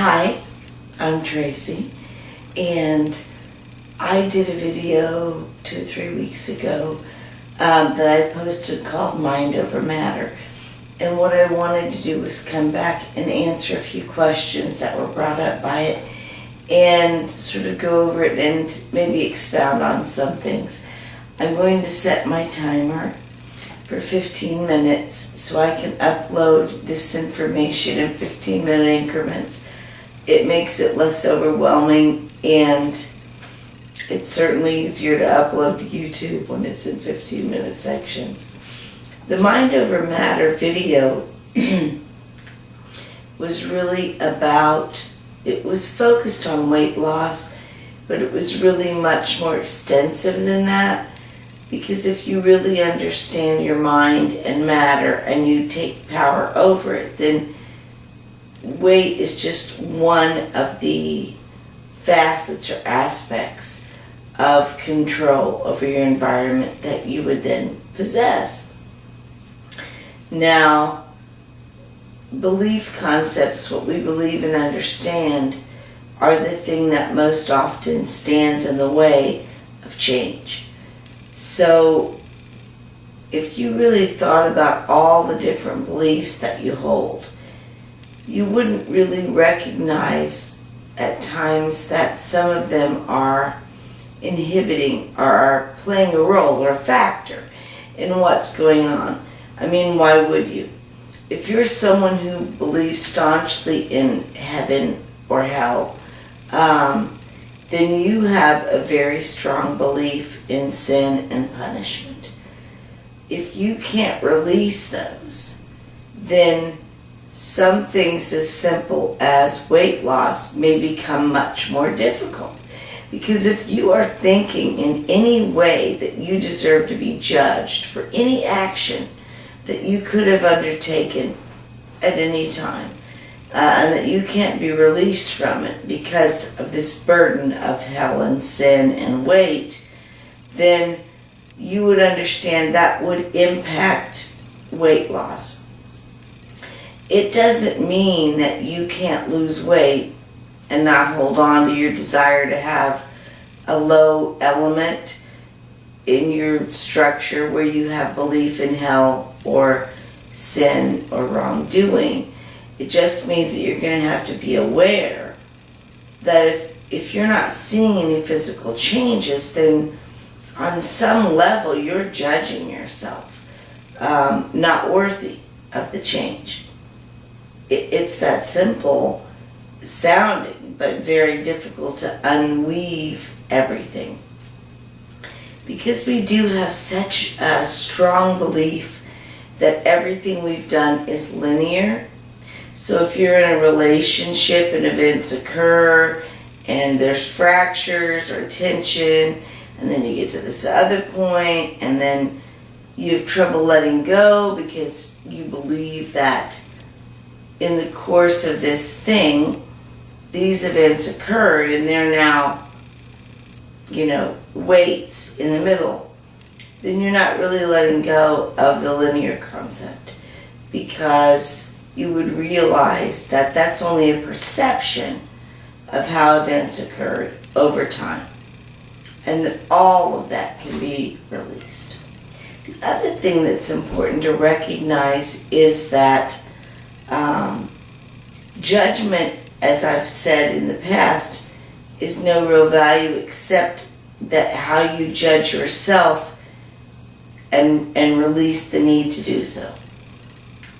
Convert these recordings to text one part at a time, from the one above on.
Hi, I'm Tracy, and I did a video 2 or 3 weeks ago that I posted called Mind Over Matter. And what I wanted to do was come back and answer a few questions that were brought up by it and sort of go over it and maybe expound on some things. I'm going to set my timer for 15 minutes so I can upload this information in 15-minute increments. It makes it less overwhelming, and it's certainly easier to upload to YouTube when it's in 15-minute sections. The Mind Over Matter video was really about, it was focused on weight loss, but it was really much more extensive than that. Because if you really understand your mind and matter and you take power over it, then weight is just one of the facets or aspects of control over your environment that you would then possess. Now, belief concepts, what we believe and understand, are the thing that most often stands in the way of change. So, if you really thought about all the different beliefs that you hold, you wouldn't really recognize at times that some of them are inhibiting or are playing a role or a factor in what's going on. I mean, why would you? If you're someone who believes staunchly in heaven or hell, then you have a very strong belief in sin and punishment. If you can't release those, then some things as simple as weight loss may become much more difficult. Because if you are thinking in any way that you deserve to be judged for any action that you could have undertaken at any time, and that you can't be released from it because of this burden of hell and sin and weight, then you would understand that would impact weight loss. It doesn't mean that you can't lose weight and not hold on to your desire to have a low element in your structure where you have belief in hell or sin or wrongdoing. It just means that you're going to have to be aware that if you're not seeing any physical changes, then on some level you're judging yourself not worthy of the change. It's that simple sounding, but very difficult to unweave everything. Because we do have such a strong belief that everything we've done is linear. So if you're in a relationship and events occur and there's fractures or tension, and then you get to this other point and then you have trouble letting go because you believe that in the course of this thing, these events occurred and they're now, weights in the middle, then you're not really letting go of the linear concept, because you would realize that that's only a perception of how events occurred over time, and that all of that can be released. The other thing that's important to recognize is that judgment, as I've said in the past, is no real value except that how you judge yourself and release the need to do so.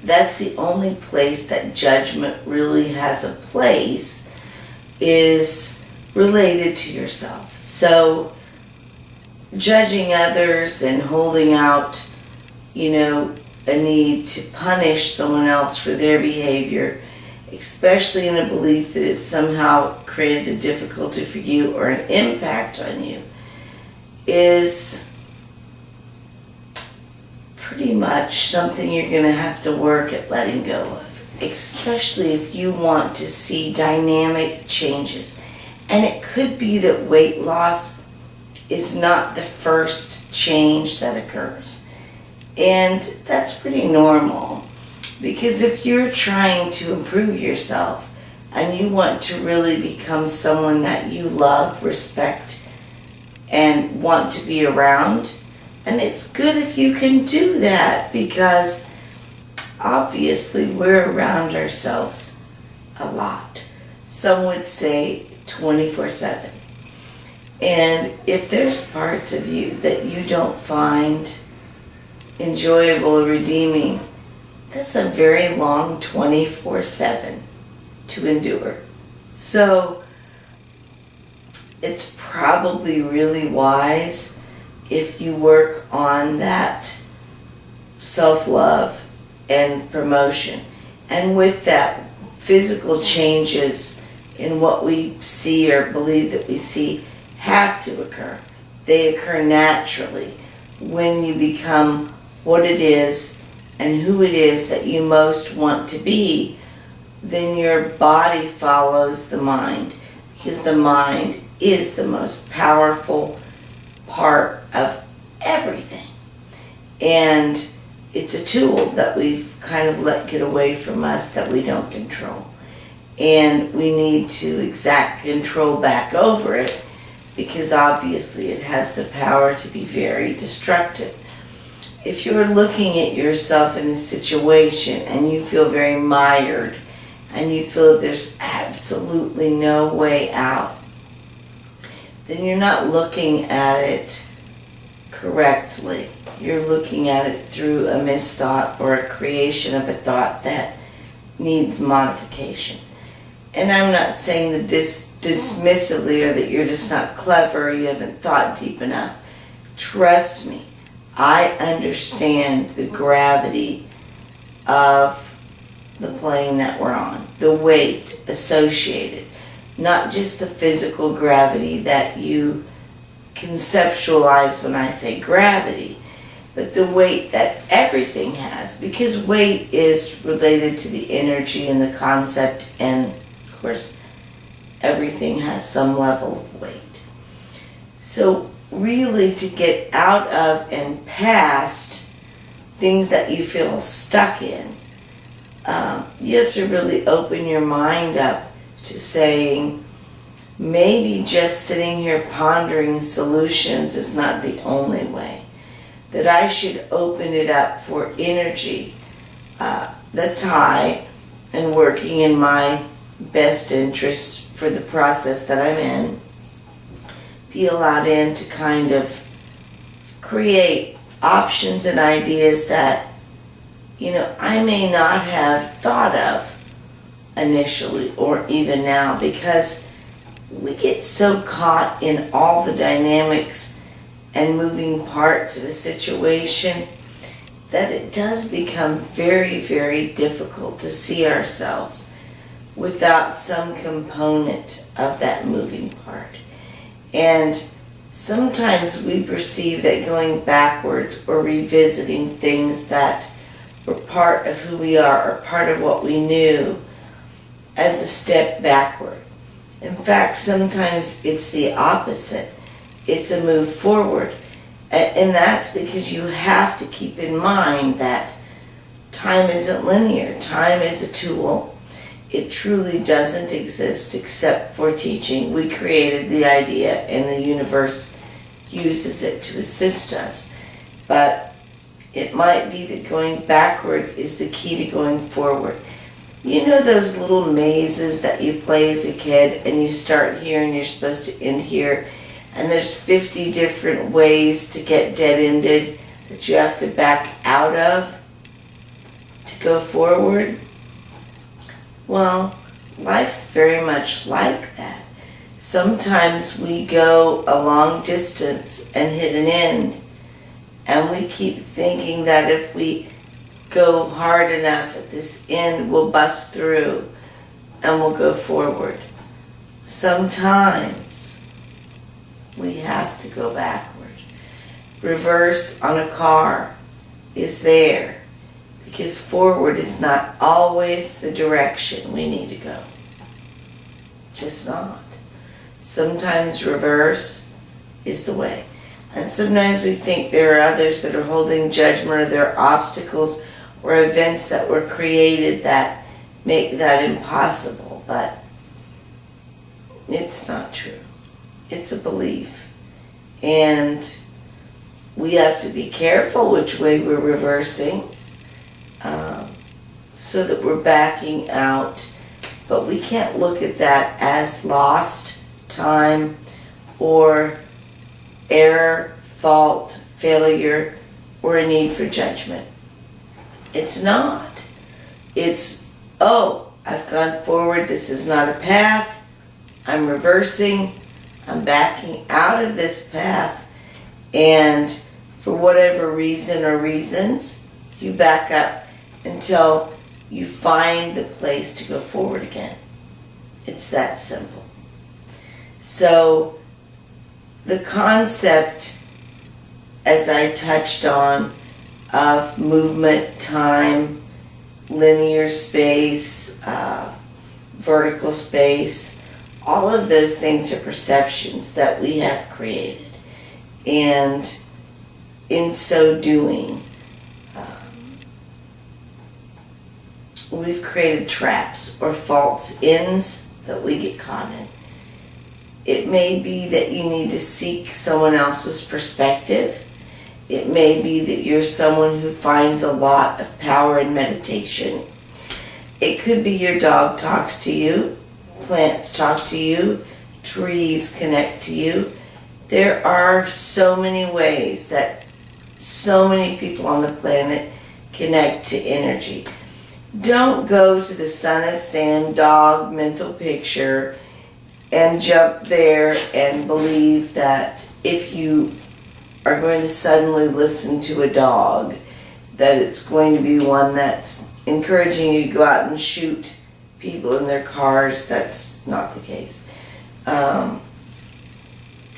That's the only place that judgment really has a place, is related to yourself. So judging others and holding out, a need to punish someone else for their behavior, especially in a belief that it somehow created a difficulty for you or an impact on you, is pretty much something you're going to have to work at letting go of, especially if you want to see dynamic changes. And it could be that weight loss is not the first change that occurs. And that's pretty normal, because if you're trying to improve yourself and you want to really become someone that you love, respect, and want to be around. And it's good if you can do that, because obviously we're around ourselves a lot. Some would say 24/7. And if there's parts of you that you don't find enjoyable or redeeming, that's a very long 24/7 to endure. So it's probably really wise if you work on that self-love and promotion. And with that, physical changes in what we see or believe that we see have to occur. They occur naturally when you become what it is and who it is that you most want to be. Then your body follows the mind, because the mind is the most powerful part of everything. And it's a tool that we've kind of let get away from us that we don't control. And we need to exact control back over it, because obviously it has the power to be very destructive. If you're looking at yourself in a situation and you feel very mired and you feel that there's absolutely no way out, then you're not looking at it correctly. You're looking at it through a misthought or a creation of a thought that needs modification. And I'm not saying that dismissively, or that you're just not clever or you haven't thought deep enough. Trust me, I understand the gravity of the plane that we're on, the weight associated, not just the physical gravity that you conceptualize when I say gravity, but the weight that everything has, because weight is related to the energy and the concept, and of course everything has some level of weight. So really, to get out of and past things that you feel stuck in, you have to really open your mind up to saying, maybe just sitting here pondering solutions is not the only way. That I should open it up for energy that's high and working in my best interest for the process that I'm in. Be allowed in to kind of create options and ideas that, I may not have thought of initially or even now, because we get so caught in all the dynamics and moving parts of a situation that it does become very, very difficult to see ourselves without some component of that moving part. And sometimes we perceive that going backwards or revisiting things that were part of who we are or part of what we knew as a step backward. In fact, sometimes it's the opposite. It's a move forward. And that's because you have to keep in mind that time isn't linear. Time is a tool. It truly doesn't exist except for teaching. We created the idea and the universe uses it to assist us. But it might be that going backward is the key to going forward. You know those little mazes that you play as a kid, and you start here and you're supposed to end here, and there's 50 different ways to get dead-ended that you have to back out of to go forward? Well, life's very much like that. Sometimes we go a long distance and hit an end, and we keep thinking that if we go hard enough at this end, we'll bust through and we'll go forward. Sometimes we have to go backward. Reverse on a car is there because forward is not always the direction we need to go. Just not. Sometimes reverse is the way. And sometimes we think there are others that are holding judgment, or there are obstacles or events that were created that make that impossible. But It's not true. It's a belief. And we have to be careful which way we're reversing, so that we're backing out. But we can't look at that as lost time or error, fault, failure, or a need for judgment. It's not. It's, oh, I've gone forward, this is not a path, I'm reversing, I'm backing out of this path, and for whatever reason or reasons, you back up until you find the place to go forward again. It's that simple. So the concept, as I touched on, of movement, time, linear space, vertical space, all of those things are perceptions that we have created. And in so doing, we've created traps or false ends that we get caught in. It may be that you need to seek someone else's perspective. It may be that you're someone who finds a lot of power in meditation. It could be your dog talks to you, plants talk to you, trees connect to you. There are so many ways that so many people on the planet connect to energy. Don't go to the Son of Sam dog mental picture and jump there and believe that if you are going to suddenly listen to a dog, that it's going to be one that's encouraging you to go out and shoot people in their cars. That's not the case. And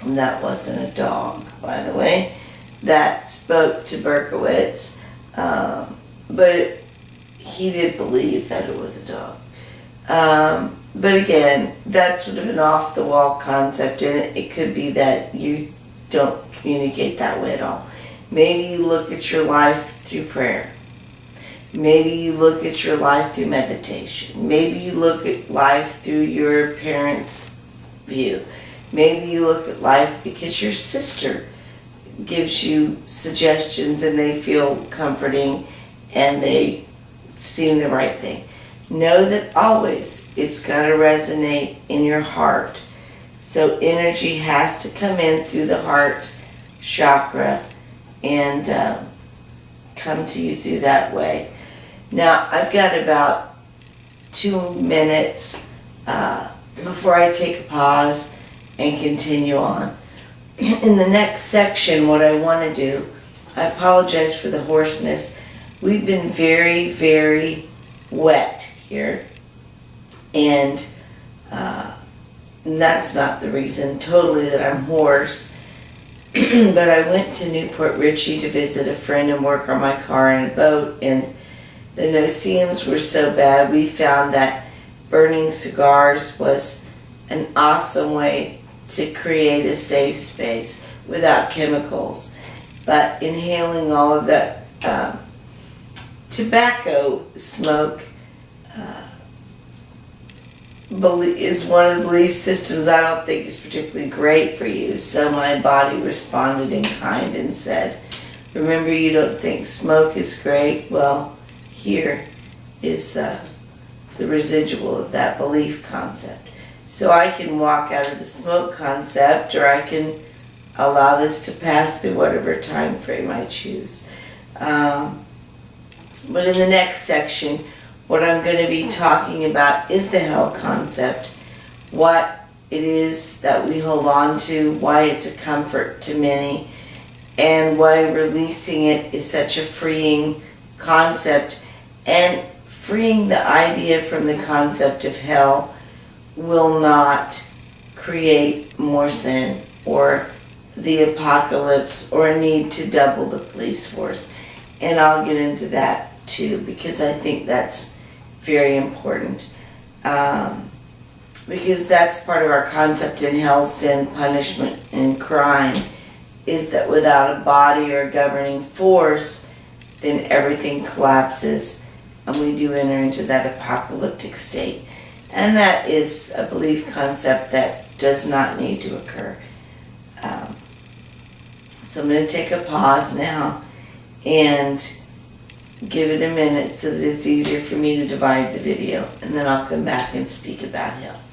that wasn't a dog, by the way, that spoke to Berkowitz, but he did believe that it was a dog. But again, that's sort of an off-the-wall concept, and it could be that you don't communicate that way at all. Maybe you look at your life through prayer. Maybe you look at your life through meditation. Maybe you look at life through your parents' view. Maybe you look at life because your sister gives you suggestions and they feel comforting and they seem the right thing. Know that always it's got to resonate in your heart. So energy has to come in through the heart chakra and come to you through that way. Now, I've got about 2 minutes before I take a pause and continue on. In the next section, what I want to do, I apologize for the hoarseness. We've been very, very wet here, and that's not the reason totally that I'm hoarse. But I went to Newport Richey to visit a friend and work on my car and a boat, and the no-see-ums were so bad we found that burning cigars was an awesome way to create a safe space without chemicals. But inhaling all of that tobacco smoke is one of the belief systems I don't think is particularly great for you. So my body responded in kind and said, remember, you don't think smoke is great? Well, here is the residual of that belief concept. So I can walk out of the smoke concept, or I can allow this to pass through whatever time frame I choose. But in the next section, what I'm going to be talking about is the hell concept, what it is that we hold on to, why it's a comfort to many, and why releasing it is such a freeing concept. And freeing the idea from the concept of hell will not create more sin or the apocalypse or a need to double the police force. And I'll get into that too, because I think that's very important. Because that's part of our concept in hell, sin, punishment, and crime, is that without a body or a governing force, then everything collapses and we do enter into that apocalyptic state. And that is a belief concept that does not need to occur. So I'm going to take a pause now and give it a minute so that it's easier for me to divide the video, and then I'll come back and speak about health.